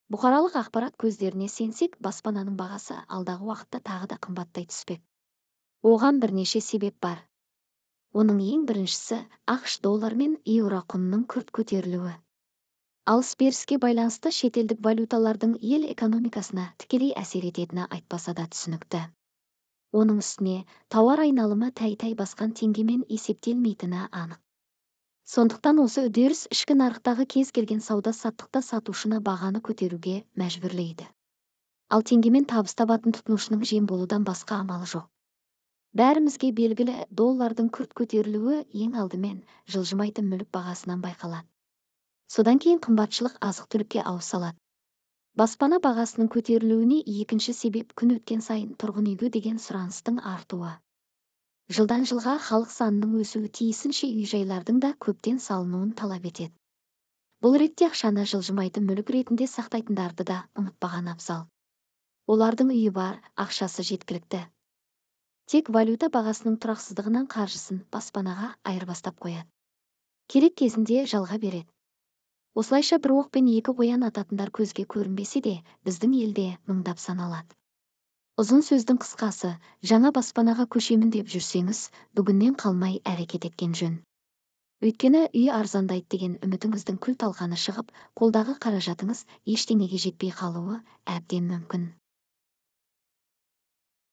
Бұқаралық ақпарат көздеріне сенсек, баспананың бағасы алдағы уақытта тағы да қымбаттай түспек. Оған бірнеше себеп бар. Оның ең біріншісі ақш доллары мен еуро құнының күрт көтерілуі. Алыс-беріске байланысты шетелдік валюталардың ел экономикасына тікелей әсер ететіні айтпаса да түсінікті. Оның үстіне тауар айналымы тәй-тәй басқан теңгемен есептелмейтіні анық. Сондықтан осы үдеріс ішкі нарықтағы кез келген сауда-саттықта сатушыны бағаны көтеруге мәжбүрлейді. Ал теңгемен табыс табатын тұтынушының жем болудан басқа амалы жоқ. Бәрімізге белгілі, доллардың күрт көтерілуі ең алдымен жылжымайтын мүлік бағасынан байқалады. Содан кейін қымбатшылық азық-түлікке ауыз салады. Баспана бағасының көтерілуіне екінші себеп күн өткен сайын тұрғын үйге деген сұраныстың артуы. Жылдан жылға халық санының өсуі тиісінше үй-жайлардың да көптен салынуын талап етеді. Бұл ретте ақшаны жылжымайтын мүлік ретінде сақтайтындарды да ұмытпаған абзал. Олардың үйі бар, ақшасы жеткілікті. Тек валюта бағасының тұрақсыздығынан қаржысын баспанаға айырбастап қояды. Керек кезінде жалға береді. Осылайша бір оқпен екі қоян ататындар көзге көрінбесе де, біздің елде мыңдап саналады. Ұзын сөздің қысқасы, жаңа баспанаға көшемін деп жүрсеңіз, бүгіннен қалмай әрекет еткен жөн. Өйткені үй арзандайды деген үмітіңіздің күл талқаны шығып, қолдағы қаражатыңыз ештеңеге жетпей қалуы әбден мүмкін.